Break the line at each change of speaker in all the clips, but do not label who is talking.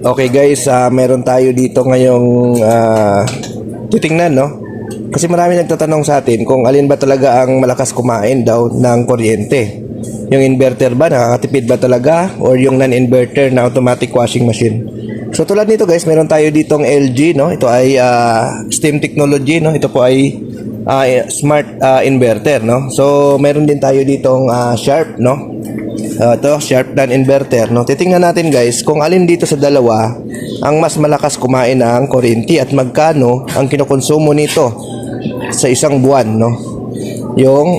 Okay guys, meron tayo dito ngayong titingnan, no? Kasi marami nagtatanong sa atin kung alin ba talaga ang malakas kumain daw ng kuryente. Yung inverter ba, nakakatipid ba talaga? Or yung non-inverter na automatic washing machine? So tulad nito guys, meron tayo ditong LG, no? Ito ay steam technology, no? Ito po ay smart inverter, no? So meron din tayo ditong Sharp, no? Ito, Sharp dan inverter, no? Titingnan natin guys kung alin dito sa dalawa ang mas malakas kumain ng kuryente at magkano ang kinukonsumo nito sa isang buwan, no? Yung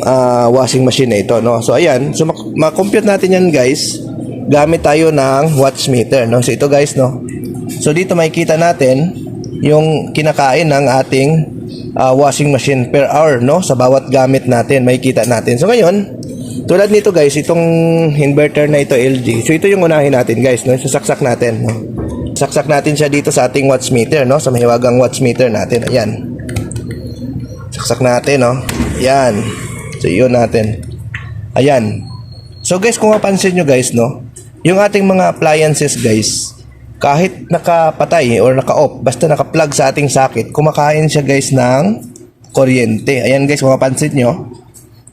washing machine na ito, no? So ayan, so ma-compute natin yan guys gamit tayo ng watts meter, no? So ito guys, no? So dito makikita natin yung kinakain ng ating washing machine per hour, no? Sa bawat gamit natin makikita natin. So ngayon, tulad nito guys, itong inverter na ito LG. So ito yung unahin natin guys, no? Sasaksak natin, no? Saksak natin siya dito sa ating watts meter, no? Sa mahiwagang watts meter natin. Ayan. Saksak natin, no? Ayan. So yun natin. Ayan. So guys, kung mapansin nyo guys, no? Yung ating mga appliances guys, kahit nakapatay or naka-off, basta naka-plug sa ating socket, kumakain siya guys ng kuryente. Ayan guys, kung mapansin nyo,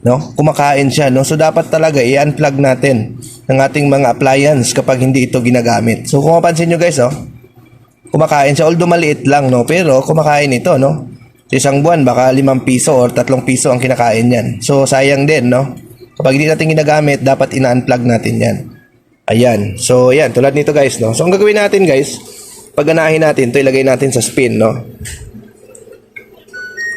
no? Kumakain siya, no? So dapat talaga i-unplug natin ng ating mga appliance kapag hindi ito ginagamit. So kung mapansin nyo guys, oh, kumakain siya, although maliit lang, no? Pero kumakain ito, no? Sa isang buwan baka 5 piso or 3 piso ang kinakain niyan. So sayang din, no? Kapag hindi natin ginagamit, dapat ina-unplug natin 'yan. Ayan. So ayan, tulad nito guys, no? So ang gagawin natin guys, pagganahin natin, ito ilagay natin sa spin, no?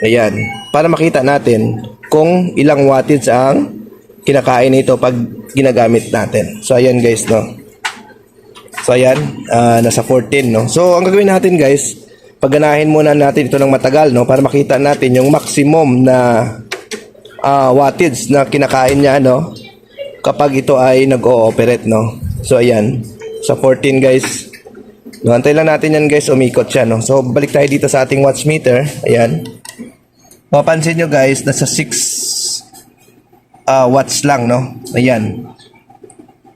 Ayan, para makita natin kung ilang wattage ang kinakain nito pag ginagamit natin. So ayan guys, no? So ayan, nasa 14, no? So ang gagawin natin guys, pagganahin muna natin ito ng matagal, no? Para makita natin yung maximum na wattage na kinakain niya, no? Kapag ito ay nag-o-operate, no? So ayan, sa 14 guys, no? Antay lang natin yan guys, umikot siya, no? So balik tayo dito sa ating watts meter. Ayan. Mapansin nyo guys, nasa 6 watts lang, no? Ayan.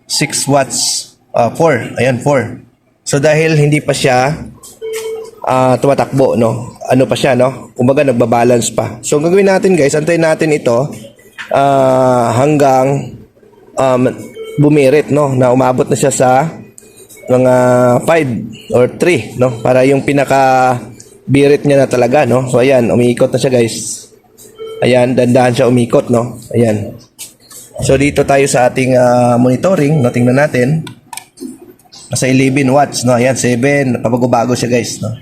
6 watts. 4. Ayan, 4. So, dahil hindi pa siya tumatakbo, no? Ano pa siya, no? Kumbaga, nagbabalance pa. So, ang gagawin natin guys, antayin natin ito hanggang bumirit, no? Na umabot na siya sa mga 5 or 3, no? Para yung pinaka birit niya na talaga, no? So ayan, umiikot na siya guys. Ayan, dandahan siya umikot, no? Ayan. So dito tayo sa ating monitoring, no? Tingnan natin. Nasa 11 watts, no? Ayan, 7. Pabago-bago siya guys, no?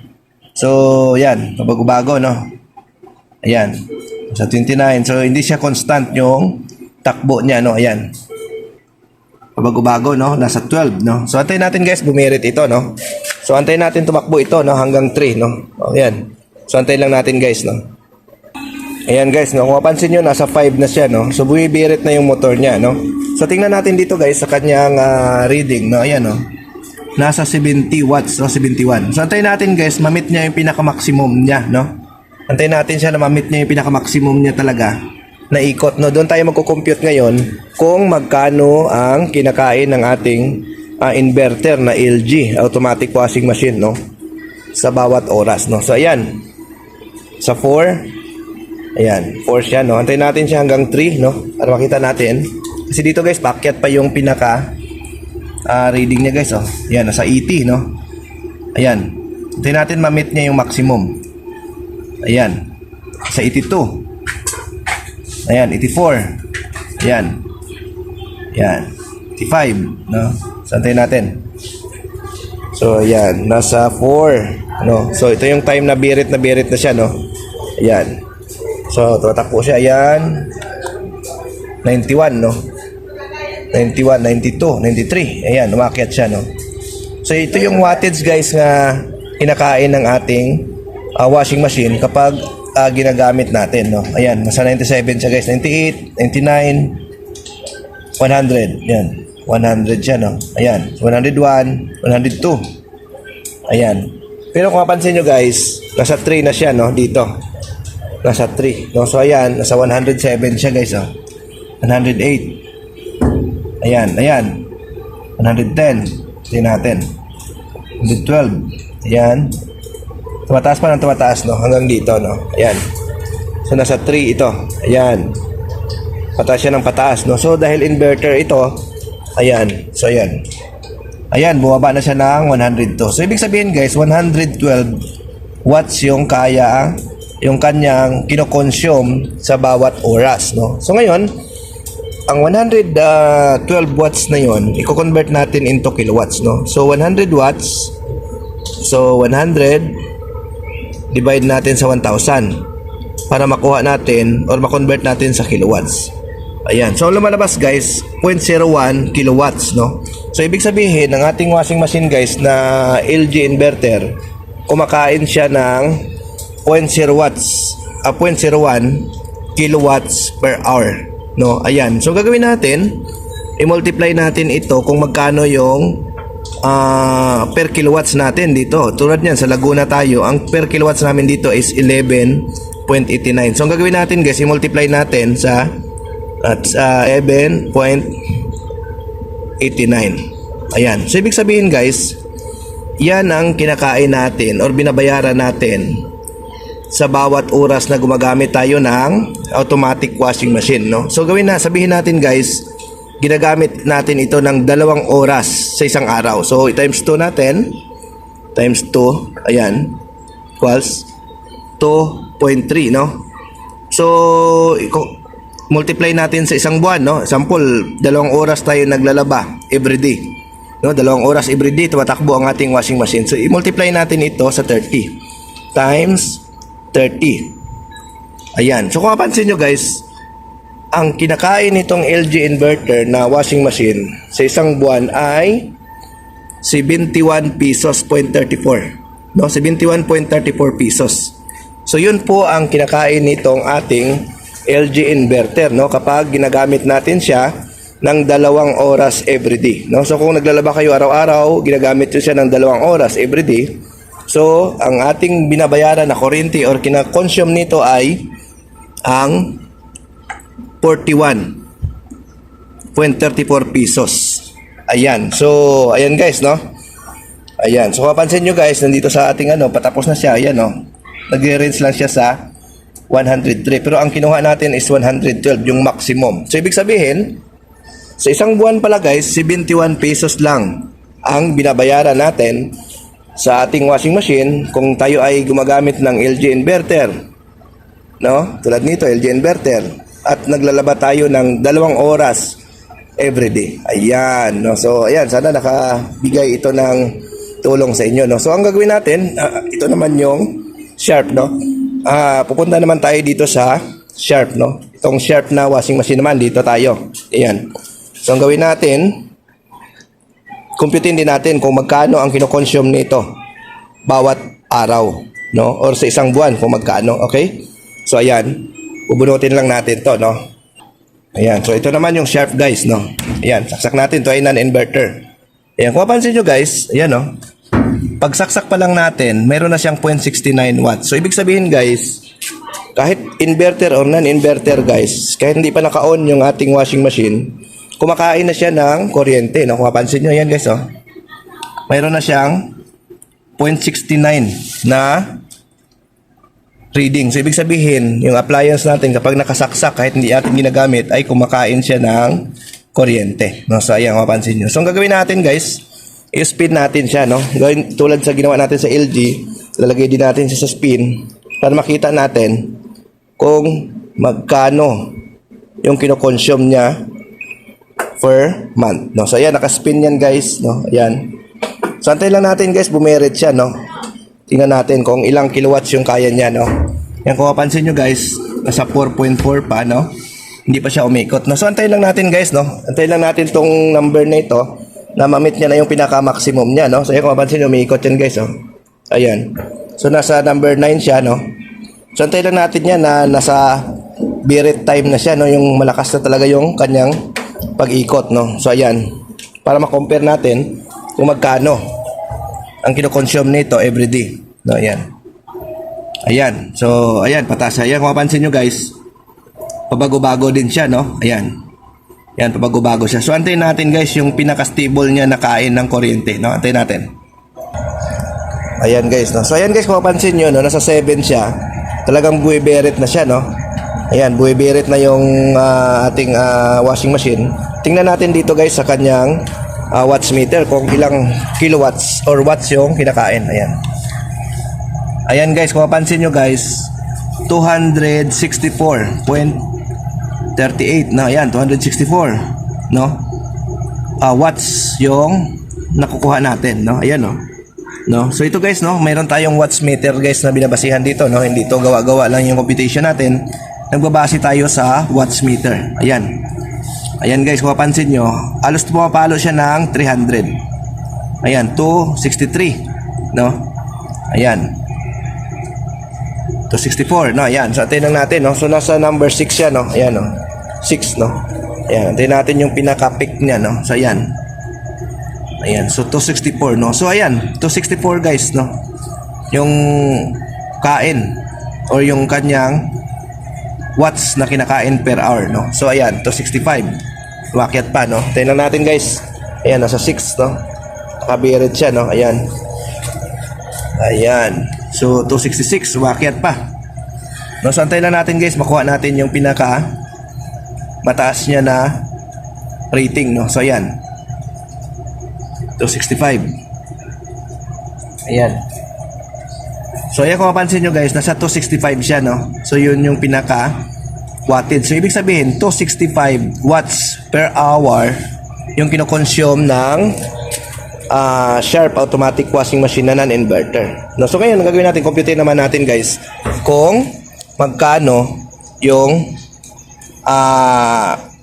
So ayan, pabago-bago, no? Ayan. Sa 29. So hindi siya constant yung takbo niya, no? Ayan. Pabago-bago, no? Nasa 12, no? So antayin natin guys, bumirit ito, no? So antayin natin tumakbo ito, no, hanggang 3, no. Oh, ayan. So antayin lang natin guys, no. Ayan guys, no. Kung mapansin niyo, nasa 5 na siya, no. So bumibirit na yung motor niya, no. So tingnan natin dito guys sa kanyang reading, no. Ayan, no. Nasa 70 watts, no, 71. So antayin natin guys, ma-meet niya yung pinaka-maximum niya, no. Antayin natin siya na ma-meet niya yung pinaka-maximum niya talaga na ikot, no. Doon tayo magko-compute ngayon kung magkano ang kinakain ng ating inverter na LG automatic washing machine, no, sa bawat oras, no. So ayan, sa 4, ayan, 4 siya, no. Antayin natin siya hanggang 3, no, para makita natin. Kasi dito guys, paakyat pa yung pinaka reading niya guys, oh. Ayan, nasa 80, no. Ayan, antayin natin ma-meet niya yung maximum. Ayan, sa 82. Ayan, 84. Ayan. Ayan, 85, no. Santayin natin. So, ayan. Nasa 4. No? So, ito yung time na birit na siya, no? Ayan. So, tatakbo siya. Ayan. 91, no? 91, 92, 93. Ayan, umakyat siya, no? So, ito yung wattage, guys, na kinakain ng ating washing machine kapag ginagamit natin, no? Ayan. Nasa 97 siya, guys. 98, 99, 100. Ayan. 100 siya, no? Ayan. 101, 102. Ayan. Pero kung mapansin nyo guys, nasa 3 na siya, no? Dito. Nasa 3. No? So, ayan. Nasa 107 siya, guys, oh. 108. Ayan. Ayan. 110. Tingnan natin. 112. Ayan. Tumataas pa ng tumataas, no? Hanggang dito, no? Ayan. So, nasa 3 ito. Ayan. Pataas siya ng pataas, no? So, dahil inverter ito, ayan. So, ayan. Ayan, bumaba na siya ng 102. So, ibig sabihin, guys, 112 watts yung kaya, yung kanyang kinoconsume sa bawat oras, no? So, ngayon, ang 112 watts na yon, i-convert natin into kilowatts, no? So, 100 watts, so 100 divide natin sa 1,000 para makuha natin or ma-convert natin sa kilowatts. Ayan. So, lumalabas, guys, 0.01 kilowatts, no? So, ibig sabihin, ng ating washing machine, guys, na LG inverter, kumakain siya ng 0.01 kilowatts per hour, no? Ayan. So, gagawin natin, i-multiply natin ito kung magkano yung per kilowatts natin dito. Tulad niyan, sa Laguna tayo, ang per kilowatts namin dito is 11.89. So, ang gagawin natin, guys, i-multiply natin sa 11.89. Ayan. So, ibig sabihin, guys, yan ang kinakain natin or binabayaran natin sa bawat oras na gumagamit tayo ng automatic washing machine, no? So, sabihin natin, guys, ginagamit natin ito ng 2 oras sa isang araw. So, times 2 natin. Times 2. Ayan. Equals 2.3, no? So, multiply natin sa isang buwan, no? Example, 2 oras tayo naglalaba everyday. No, 2 oras everyday tumatakbo ang ating washing machine. So, i-multiply natin ito sa 30 times 30. Ayan. So, kung mapansin nyo, guys, ang kinakain nitong LG inverter na washing machine sa isang buwan ay 71 pesos 0.34. No, 71.34 pesos. So, yun po ang kinakain nitong ating LG inverter, no, kapag ginagamit natin siya ng 2 oras everyday, no? So, kung naglalaba kayo araw-araw, ginagamit nyo siya ng 2 oras everyday. So, ang ating binabayaran na kuryente or kina-consume nito ay ang 41.34 pesos. Ayan. So, ayan, guys, no? Ayan. So, mapansin nyo, guys, nandito sa ating patapos na siya. Ayan, no? Nagre-range lang siya sa 103. Pero ang kinuha natin is 112, yung maximum. So, ibig sabihin, sa isang buwan pala, guys, 71 pesos lang ang binabayaran natin sa ating washing machine kung tayo ay gumagamit ng LG inverter. No? Tulad nito, LG inverter. At naglalaba tayo ng 2 oras everyday. Ayan. No? So, ayan. Sana nakabigay ito ng tulong sa inyo. No? So, ang gagawin natin, ito naman yung Sharp, no? Pupunta naman tayo dito sa Sharp, no? Itong Sharp na washing machine naman, dito tayo. Ayan. So, ang gawin natin, computein din natin kung magkano ang kinoconsume nito bawat araw, no? Or sa isang buwan kung magkano, okay? So, ayan. Bubunutin lang natin to, no? Ayan. So, ito naman yung Sharp, guys, no? Ayan. Saksak natin. Ito ay non-inverter. Ayan. Kung mapansin nyo, guys, ayan, no? Pagsaksak pa lang natin, meron na siyang 0.69 watts. So, ibig sabihin, guys, kahit inverter or non-inverter, guys, kahit hindi pa naka-on yung ating washing machine, kumakain na siya ng kuryente, no? Kung mapansin nyo, ayan, guys, oh. Mayroon na siyang 0.69 na reading. So, ibig sabihin, yung appliance natin, kapag nakasaksak, kahit hindi natin ginagamit, ay kumakain siya ng kuryente. No? So, ayan, mapansin nyo. So, ang gagawin natin, guys, i-spin natin siya, no? Gawin, tulad sa ginawa natin sa LG, lalagay din natin siya sa spin para makita natin kung magkano yung kinoconsume niya per month, no? So, ayan, nakaspin yan, guys, no? Ayan. So, antay lang natin, guys, bumerit siya, no? Tingnan natin kung ilang kilowatts yung kaya niya, no? Yan, kung mapansin nyo, guys, nasa 4.4 pa, no? Hindi pa siya umikot, no? So, antay lang natin, guys, no? Antay lang natin tong number na ito na ma-meet niya na yung pinaka-maximum niya, no? So, yan, kung mapansin nyo, umikot yan, guys, oh. Ayan. So, nasa number 9 siya, no? So, antay lang natin yan na nasa birit time na siya, no? Yung malakas na talaga yung kanyang pag-ikot, no? So, ayan. Para ma-compare natin kung magkano ang kinoconsume nito everyday, no? Ayan. Ayan. So, ayan, pataas. Ayan, kung mapansin nyo, guys, pabago-bago din siya, no? Ayan. Yan, pabago-bago siya. So, antayin natin, guys, yung pinaka-stable niya na kain ng kuryente, no? Antayin natin. Ayan guys, no. So ayan guys, kung mapansin nyo, no, nasa 7 siya. Talagang buwiberet na siya, no. Ayan, buwiberet na yung ating washing machine. Tingnan natin dito guys sa kanyang watts meter kung ilang kilowatts or watts yung kinakain. Ayan. Ayan guys, kung mapansin nyo guys, 264.38 na. Ayan, 264, no. Watts yung nakukuha natin, no. Ayan, no. So ito guys, no, mayroon tayong watts meter guys na binabasihan dito, no. Hindi to gawa-gawa lang yung computation natin. Nagbabase tayo sa watts meter. Ayan. Ayan guys, kung mapansin nyo, alos pumapalo siya ng 300. Ayan, 263, no. Ayan. 264, no. Ayan, so atin lang natin, no. So nasa number 6 siya, no. Ayan, no. 6, no. Ayan, atin natin yung pinaka-pick niya, no. So ayan. Ayan, so 264, no. So ayan, 264 guys, no. Yung kain or yung kanyang watts na kinakain per hour, no. So ayan, 265. Umakyat pa, no. Tingnan natin guys. Ayan, nasa 6, no. Nakabirid siya, no. Ayan. Ayan. So 266, umakyat pa. No, so antayin na natin guys, makuha natin yung pinaka mataas niya na rating, no. So ayan. 265. Ayan. So ayan, kung mapansin nyo guys, nasa 265 siya, no. So yun yung pinaka wattage. So ibig sabihin 265 watts per hour yung kinoconsume ng Sharp automatic washing machine na non-inverter, no. So ngayon ang gagawin natin, compute naman natin guys kung magkano yung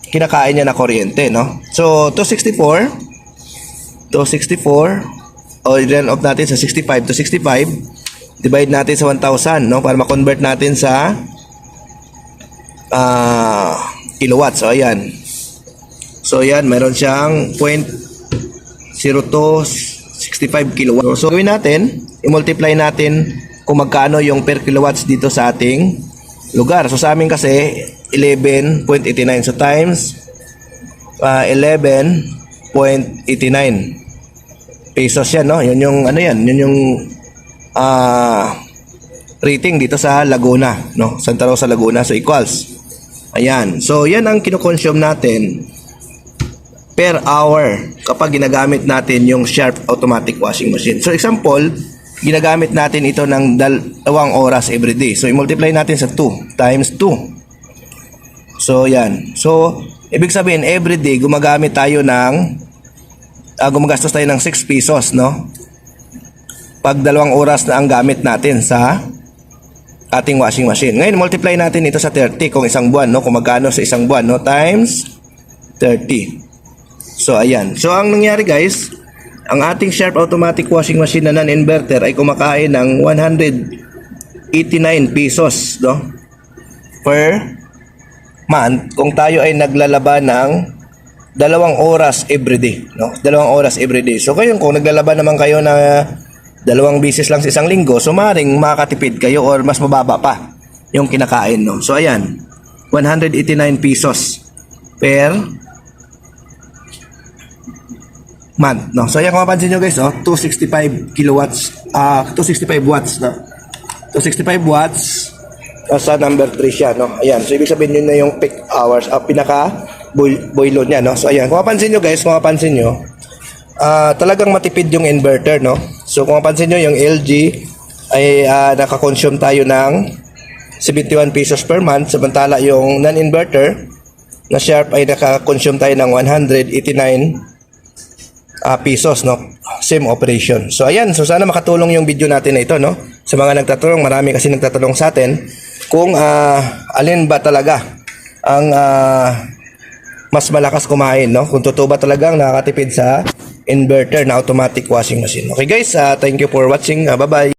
kinakain niya na kuryente, no. So 264 o i-run off natin sa 65 to 65, divide natin sa 1,000, no, para ma-convert natin sa kilowatts. So ayan. So ayan, meron siyang 0.0265 kilowatts. So gawin natin, i-multiply natin kung magkano yung per kilowatts dito sa ating lugar. So sa amin kasi 11.89, so times 11.89 pesos yan, no. Yun yung ano yan, yun yung rating dito sa Laguna, no, Santa Rosa, Laguna. So equals, ayan, so yan ang kinoconsume natin per hour kapag ginagamit natin yung Sharp automatic washing machine. So example, ginagamit natin ito ng 2 oras everyday. So i-multiply natin sa 2 times 2. So yan, so ibig sabihin everyday gumagamit tayo ng gumagastos tayo ng 6 pesos, no, pag 2 oras na ang gamit natin sa ating washing machine. Ngayon, multiply natin ito sa 30 kung isang buwan, no, kung magkano sa isang buwan, no, times 30. So ayan, so ang nangyari guys, ang ating Sharp automatic washing machine na non-inverter ay kumakain ng 189 pesos, no, per month kung tayo ay naglalaba ng 2 oras everyday, no, 2 oras everyday. So ngayon, kung naglalaba naman kayo na 2 beses lang sa isang linggo, so maaaring makakatipid kayo or mas mababa pa yung kinakain, no. So ayan, 189 pesos per month, no. So ayan, kung mapansin nyo guys, 265 kilowatts, 265 watts, no, 265 watts sa number 3 siya, no. Ayan, so ibig sabihin yun na yung peak hours, pinaka boilo niya, no. So ayan, kung mapansin nyo guys, kung mapansin nyo, talagang matipid yung inverter, no. So kung mapansin nyo, yung LG ay nakakonsume tayo ng 71 pesos per month, samantala yung non-inverter na Sharp ay nakakonsume tayo ng 189 pesos, no, same operation. So ayan, so sana makatulong yung video natin na ito, no, sa mga nagtatanong. Marami kasi nagtatanong sa atin kung alin ba talaga ang mas malakas kumain, no, kung totoo ba talagang nakakatipid sa inverter na automatic washing machine. Okay guys, thank you for watching. Bye bye.